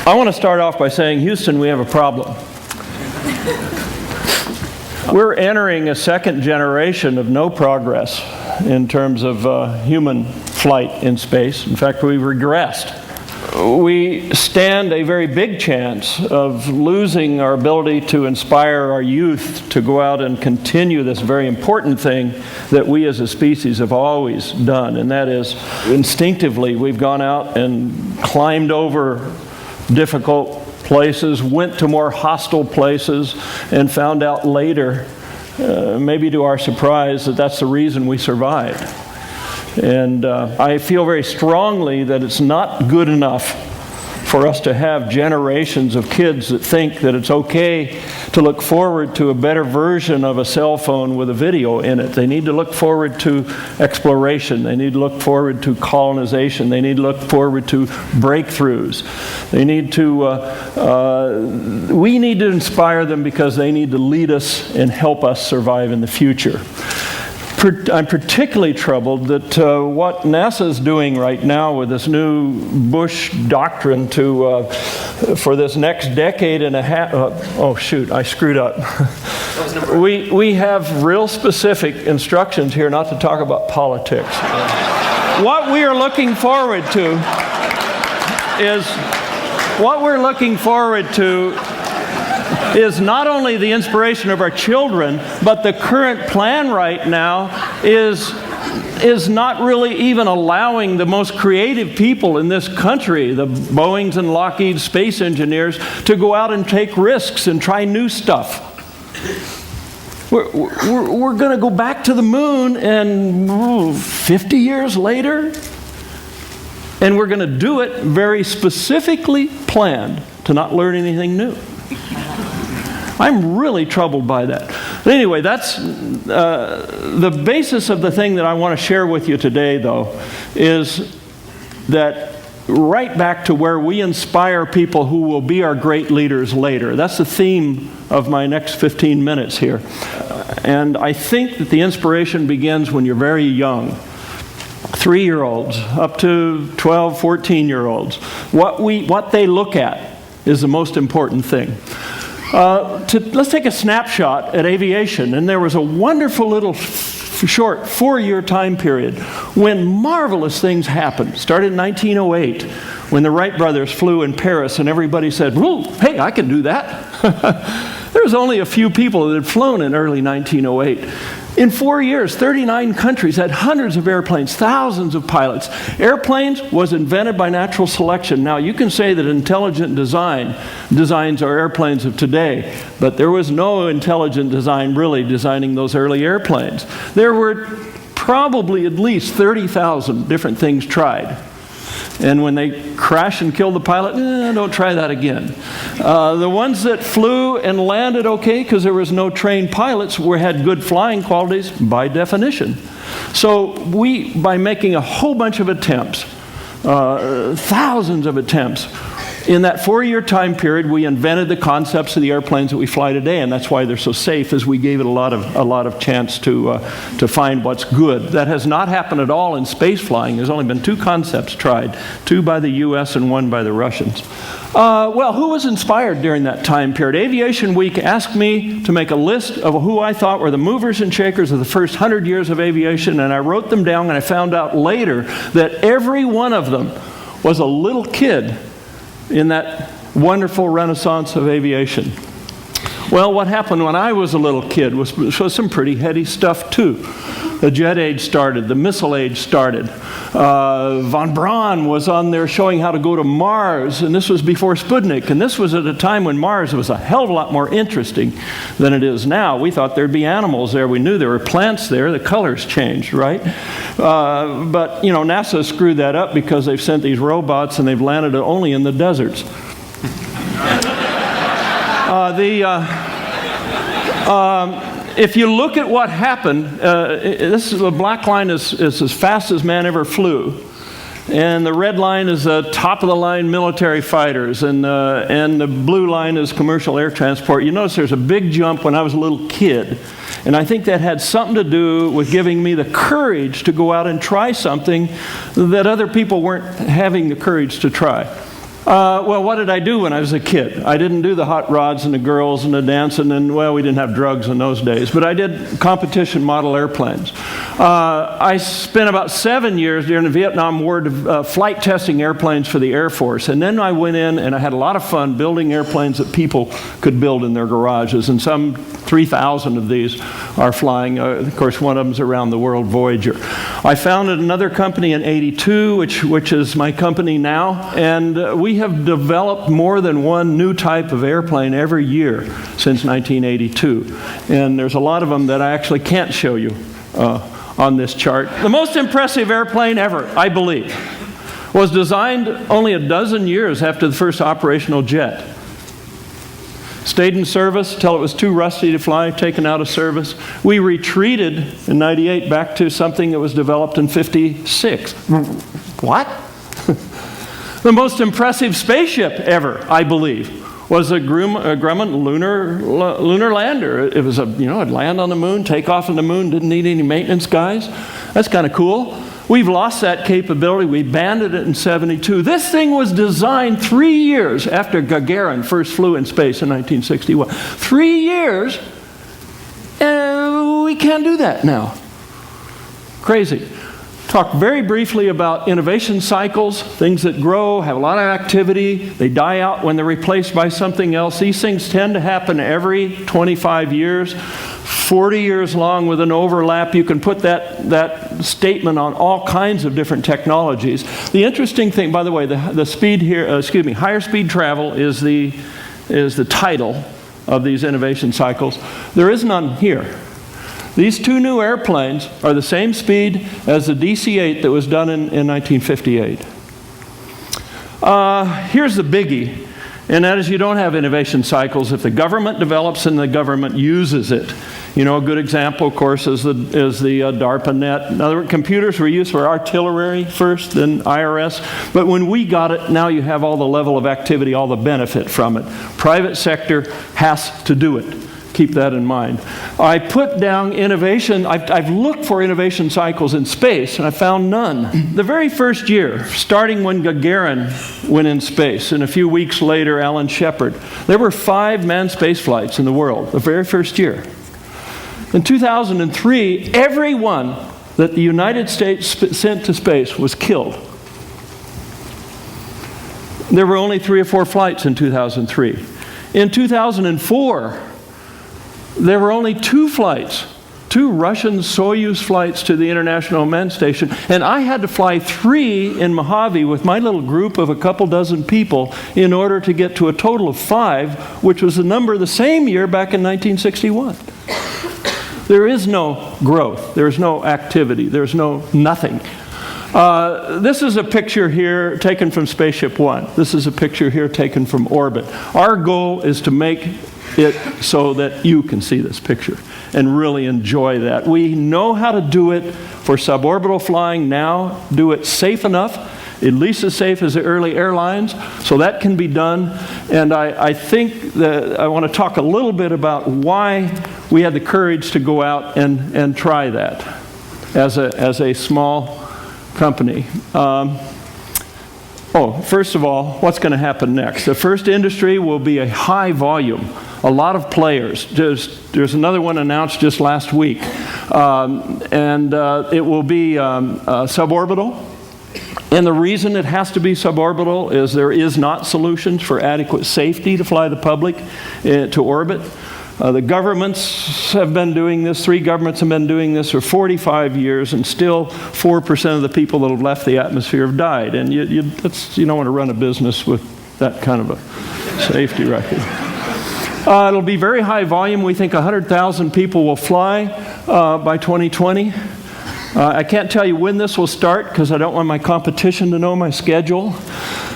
I want to start off by saying, Houston, we have a problem. We're entering a second generation of no progress in terms of human flight in space. In fact, we've regressed. We stand a very big chance of losing our ability to inspire our youth to go out and continue this very important thing that we as a species have always done, and that is instinctively we've gone out and climbed over difficult places, went to more hostile places, and found out later, maybe to our surprise, that that's the reason we survived. And I feel very strongly that it's not good enough for us to have generations of kids that think that it's okay to look forward to a better version of a cell phone with a video in it. They need to look forward to exploration. They need to look forward to colonization. They need to look forward to breakthroughs. They need to, we need to inspire them because they need to lead us and help us survive in the future. I'm particularly troubled that what NASA is doing right now with this new Bush doctrine for this next decade and a half. Oh shoot, I screwed up. We have real specific instructions here not to talk about politics. What we are looking forward to is not only the inspiration of our children, but the current plan right now is not really even allowing the most creative people in this country, the Boeings and Lockheed space engineers, to go out and take risks and try new stuff. We're going to go back to the moon and 50 years later, and we're going to do it very specifically planned to not learn anything new. I'm really troubled by that. But anyway, that's the basis of the thing that I want to share with you today, though, is that right back to where we inspire people who will be our great leaders later. That's the theme of my next 15 minutes here. And I think that the inspiration begins when you're very young. 3-year-olds up to 12, 14-year-olds. What they look at is the most important thing. Let's take a snapshot at aviation. And there was a wonderful little short 4-year time period when marvelous things happened. Started in 1908 when the Wright brothers flew in Paris and everybody said, "Whoa, hey, I can do that." There was only a few people that had flown in early 1908. In 4 years, 39 countries had hundreds of airplanes, thousands of pilots. Airplanes was invented by natural selection. Now, you can say that intelligent designs our airplanes of today, but there was no intelligent design really designing those early airplanes. There were probably at least 30,000 different things tried. And when they crash and kill the pilot, don't try that again. The ones that flew and landed okay because there was no trained pilots had good flying qualities by definition. So by making a whole bunch of attempts, thousands of attempts, in that 4-year time period, we invented the concepts of the airplanes that we fly today, and that's why they're so safe, as we gave it a lot of chance to find what's good. That has not happened at all in space flying. There's only been 2 concepts tried, 2 by the U.S. and 1 by the Russians. Well, who was inspired during that time period? Aviation Week asked me to make a list of who I thought were the movers and shakers of the first 100 years of aviation, and I wrote them down, and I found out later that every one of them was a little kid in that wonderful renaissance of aviation. Well, what happened when I was a little kid was some pretty heady stuff too. The jet age started, the missile age started. Von Braun was on there showing how to go to Mars, and this was before Sputnik, and this was at a time when Mars was a hell of a lot more interesting than it is now. We thought there'd be animals there. We knew there were plants there. The colors changed, right? But, NASA screwed that up because they've sent these robots and they've landed only in the deserts. If you look at what happened, the black line is as fast as man ever flew. And the red line is the top-of-the-line military fighters, and the blue line is commercial air transport. You notice there's a big jump when I was a little kid. And I think that had something to do with giving me the courage to go out and try something that other people weren't having the courage to try. Well, what did I do when I was a kid? I didn't do the hot rods and the girls and the dancing, and, well, we didn't have drugs in those days, but I did competition model airplanes. I spent about 7 years during the Vietnam War flight testing airplanes for the Air Force, and then I went in and I had a lot of fun building airplanes that people could build in their garages, and some 3,000 of these are flying. Of course, one of them is around the world, Voyager. I founded another company in '82, which is my company now, and we have developed more than one new type of airplane every year since 1982. And there's a lot of them that I actually can't show you on this chart. The most impressive airplane ever, I believe, was designed only a dozen years after the first operational jet. Stayed in service until it was too rusty to fly, taken out of service. We retreated in '98 back to something that was developed in '56. What? The most impressive spaceship ever, I believe, was a Grumman lunar lander. It was it'd land on the moon, take off on the moon, didn't need any maintenance guys. That's kind of cool. We've lost that capability. We abandoned it in '72. This thing was designed 3 years after Gagarin first flew in space in 1961. 3 years, and we can't do that now. Crazy. Talk very briefly about innovation cycles, things that grow, have a lot of activity, they die out when they're replaced by something else. These things tend to happen every 25 years, 40 years long with an overlap. You can put that statement on all kinds of different technologies. The interesting thing, by the way, the speed here, higher speed travel is the title of these innovation cycles. There is none here. These two new airplanes are the same speed as the DC-8 that was done in 1958. Here's the biggie, and that is you don't have innovation cycles if the government develops and the government uses it. A good example, of course, is the DARPA net. In other words, computers were used for artillery first, then IRS. But when we got it, now you have all the level of activity, all the benefit from it. Private sector has to do it. Keep that in mind. I put down innovation. I've looked for innovation cycles in space, and I found none. The very first year, starting when Gagarin went in space, and a few weeks later, Alan Shepard, there were 5 manned space flights in the world, the very first year. In 2003, everyone that the United States sent to space was killed. There were only 3 or 4 flights in 2003. In 2004, there were only 2 flights, 2 Russian Soyuz flights to the International Manned Station, and I had to fly 3 in Mojave with my little group of a couple dozen people in order to get to a total of 5, which was the number the same year back in 1961. There is no growth, there's no activity, there's no nothing. This is a picture here taken from Spaceship One. This is a picture here taken from orbit. Our goal is to make it so that you can see this picture and really enjoy that. We know how to do it for suborbital flying now, do it safe enough, at least as safe as the early airlines, so that can be done. And I think that I want to talk a little bit about why we had the courage to go out and try that as a small company. First of all, what's going to happen next? The first industry will be a high volume, a lot of players. There's another one announced just last week, and it will be suborbital. And the reason it has to be suborbital is there is not solutions for adequate safety to fly the public to orbit. The governments have been doing this, 3 governments have been doing this for 45 years, and still 4% of the people that have left the atmosphere have died. And you don't want to run a business with that kind of a safety record. It'll be very high volume. We think 100,000 people will fly by 2020. I can't tell you when this will start because I don't want my competition to know my schedule.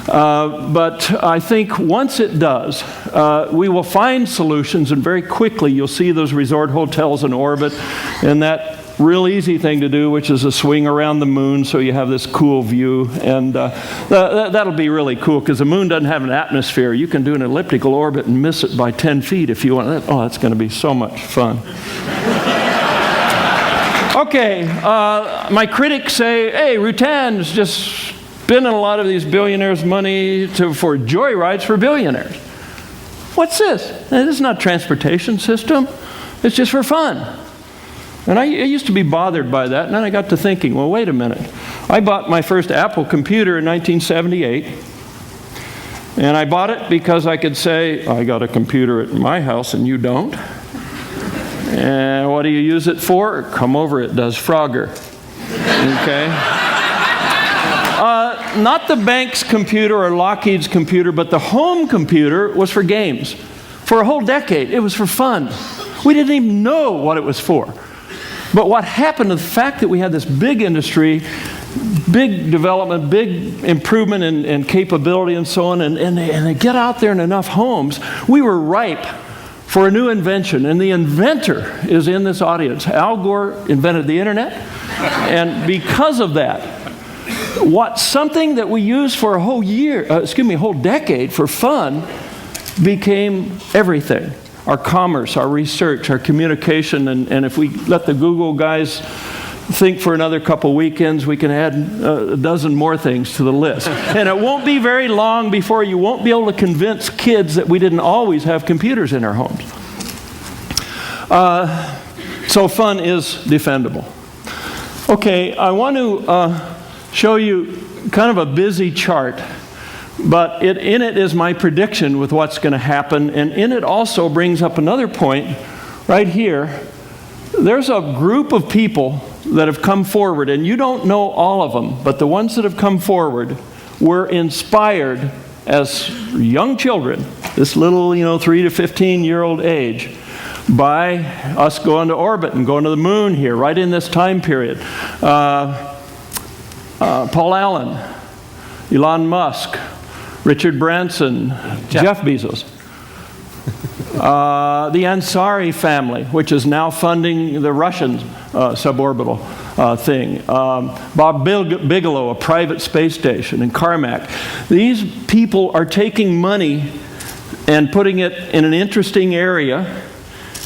But I think once it does, we will find solutions, and very quickly you'll see those resort hotels in orbit, and that real easy thing to do, which is a swing around the moon so you have this cool view. And that'll be really cool because the moon doesn't have an atmosphere. You can do an elliptical orbit and miss it by 10 feet if you want. Oh, that's going to be so much fun. Okay, my critics say, hey, Rutan's just spending a lot of these billionaires' money for joyrides for billionaires. What's this? This is not a transportation system. It's just for fun. And I used to be bothered by that, and then I got to thinking, well, wait a minute. I bought my first Apple computer in 1978, and I bought it because I could say, I got a computer at my house and you don't. And what do you use it for? Come over, it does Frogger. Okay? Not the bank's computer or Lockheed's computer, but the home computer was for games. For a whole decade, it was for fun. We didn't even know what it was for. But what happened to the fact that we had this big industry, big development, big improvement in capability and so on, and they get out there in enough homes, we were ripe for a new invention. And the inventor is in this audience. Al Gore invented the internet. And because of that, something that we used for a whole whole decade for fun became everything. Our commerce, our research, our communication, and if we let the Google guys think for another couple weekends, we can add a dozen more things to the list. And it won't be very long before you won't be able to convince kids that we didn't always have computers in our homes. So fun is defendable. Okay, I want to show you kind of a busy chart, but in it is my prediction with what's going to happen, and in it also brings up another point right here. There's a group of people that have come forward, and you don't know all of them, but the ones that have come forward were inspired as young children, this little, 3 to 15-year-old age, by us going to orbit and going to the moon here, right in this time period. Paul Allen, Elon Musk, Richard Branson, Jeff Bezos. The Ansari family, which is now funding the Russian suborbital thing. Bob Bigelow, a private space station, and Carmack. These people are taking money and putting it in an interesting area,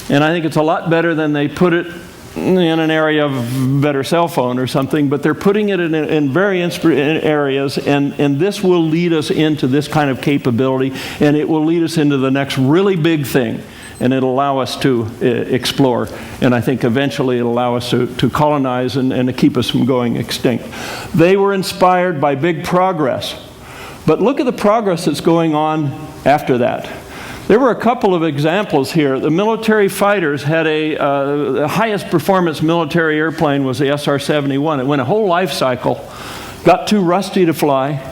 and I think it's a lot better than they put it in an area of better cell phone or something, but they're putting it in very areas, and this will lead us into this kind of capability, and it will lead us into the next really big thing, and it'll allow us to explore, and I think eventually it'll allow us to colonize and to keep us from going extinct. They were inspired by big progress, but look at the progress that's going on after that. There were a couple of examples here. The military fighters had the highest performance military airplane was the SR-71. It went a whole life cycle, got too rusty to fly,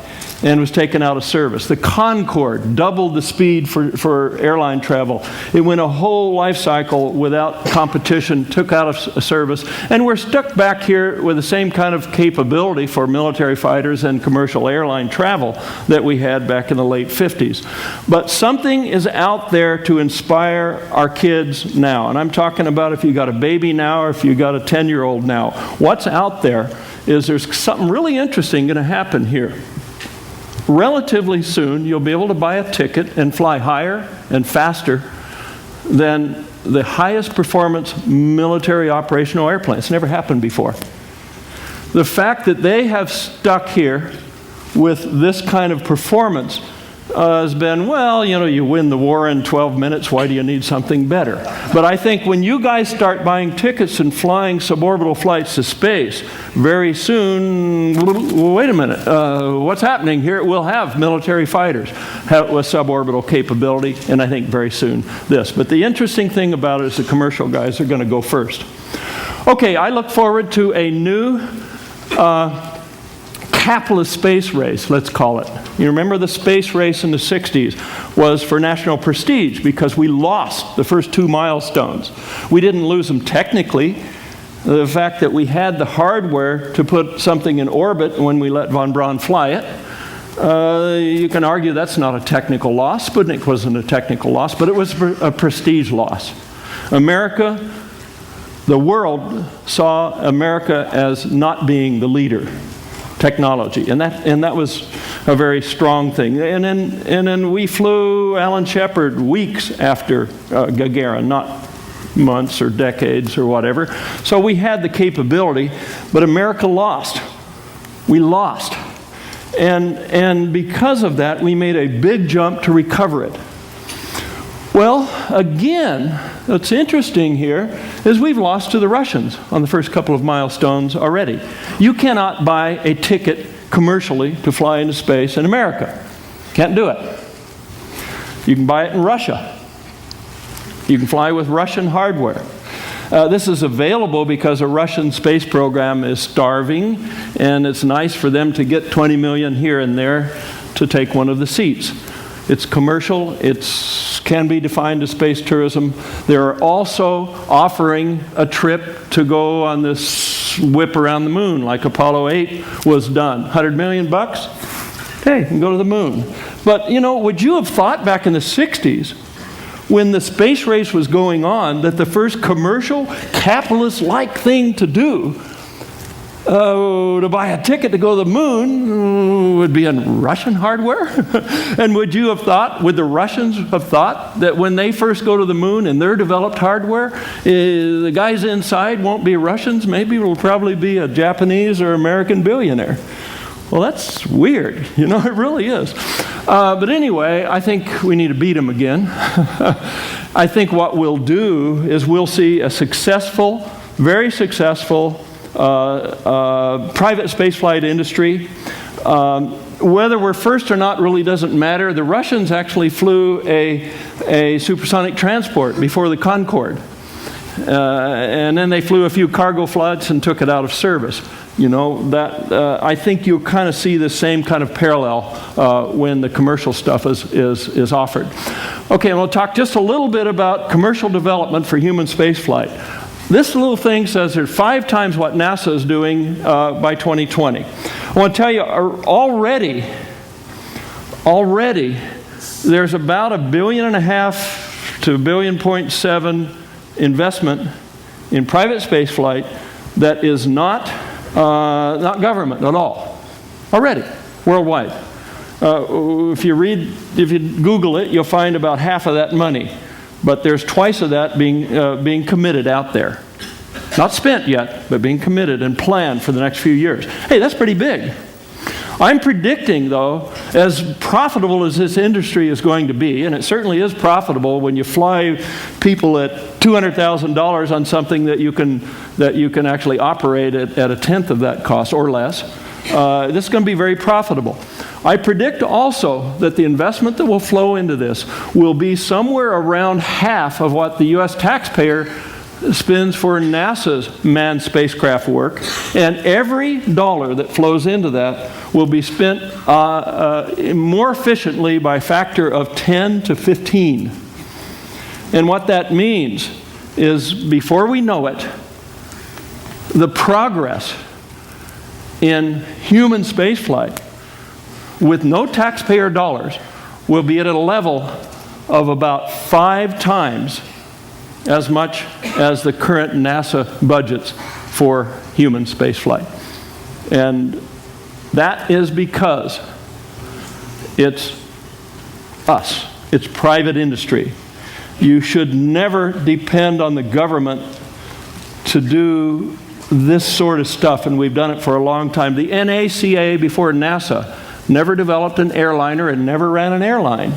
and was taken out of service. The Concorde doubled the speed for airline travel. It went a whole life cycle without competition, took out of service, and we're stuck back here with the same kind of capability for military fighters and commercial airline travel that we had back in the late 50s. But something is out there to inspire our kids now. And I'm talking about if you got a baby now or if you got a 10-year-old now. What's out there is there's something really interesting going to happen here. Relatively soon, you'll be able to buy a ticket and fly higher and faster than the highest performance military operational airplane. It's never happened before. The fact that they have stuck here with this kind of performance has been, well, you win the war in 12 minutes, why do you need something better? But I think when you guys start buying tickets and flying suborbital flights to space, very soon, wait a minute, what's happening here? We'll have military fighters with suborbital capability, and I think very soon this. But the interesting thing about it is the commercial guys are going to go first. Okay, I look forward to a new capitalist space race, let's call it. You remember the space race in the 60s was for national prestige because we lost the first 2 milestones. We didn't lose them technically. The fact that we had the hardware to put something in orbit when we let von Braun fly it, you can argue that's not a technical loss. Sputnik wasn't a technical loss, but it was a prestige loss. America, the world saw America as not being the leader. Technology, and that was a very strong thing. And then we flew Alan Shepard weeks after Gagarin, not months or decades or whatever. So we had the capability, but America lost. We lost. And because of that, we made a big jump to recover it. Well, again, what's interesting here is we've lost to the Russians on the first couple of milestones already. You cannot buy a ticket commercially to fly into space in America. Can't do it. You can buy it in Russia. You can fly with Russian hardware. This is available because a Russian space program is starving, and it's nice for them to get 20 million here and there to take one of the seats. It's commercial. It can be defined as space tourism. They're also offering a trip to go on this whip around the moon like Apollo 8 was done. 100 million bucks? Hey, you can go to the moon. But, you know, would you have thought back in the 60s when the space race was going on that the first commercial capitalist-like thing to do to buy a ticket to go to the moon would be in Russian hardware? And would the Russians have thought that when they first go to the moon in their developed hardware, the guys inside won't be Russians, maybe it'll probably be a Japanese or American billionaire? Well, that's weird, you know, it really is. But anyway, I think we need to beat them again. I think what we'll do is we'll see a successful, very successful private spaceflight industry. Whether we're first or not really doesn't matter. The Russians actually flew a supersonic transport before the Concorde. And then they flew a few cargo flights and took it out of service. You know, that I think you'll kind of see the same kind of parallel when the commercial stuff is offered. Okay, we'll talk just a little bit about commercial development for human spaceflight. This little thing says there's 5 times what NASA is doing by 2020. I want to tell you, already, there's about $1.5 billion to $1.7 billion investment in private spaceflight that is not government at all. Already, worldwide. If you Google it, you'll find about half of that money. But there's twice of that being committed out there. Not spent yet, but being committed and planned for the next few years. Hey, that's pretty big. I'm predicting, though, as profitable as this industry is going to be, and it certainly is profitable when you fly people at $200,000 on something that you can actually operate at a tenth of that cost or less. This is going to be very profitable. I predict also that the investment that will flow into this will be somewhere around half of what the U.S. taxpayer spends for NASA's manned spacecraft work, and every dollar that flows into that will be spent more efficiently by a factor of 10 to 15. And what that means is, before we know it, the progress in human spaceflight with no taxpayer dollars will be at a level of about 5 times as much as the current NASA budgets for human spaceflight. And that is because it's us. It's private industry. You should never depend on the government to do this sort of stuff, and we've done it for a long time. The NACA, before NASA, never developed an airliner and never ran an airline.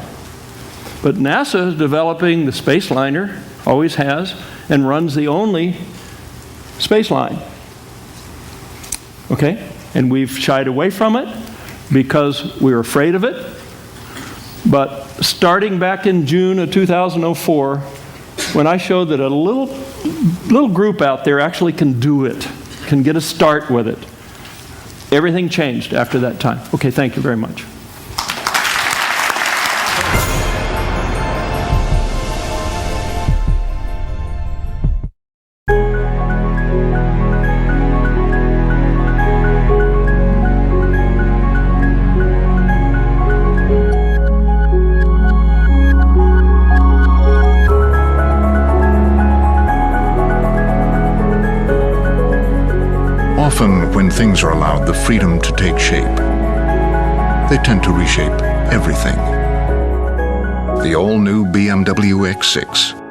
But NASA is developing the Spaceliner, always has, and runs the only space line. Okay? And we've shied away from it because we're afraid of it. But starting back in June of 2004, when I showed that a little group out there actually can do it, can get a start with it, everything changed after that time. Okay, thank you very much. Often, when things are allowed the freedom to take shape, they tend to reshape everything. The all-new BMW X6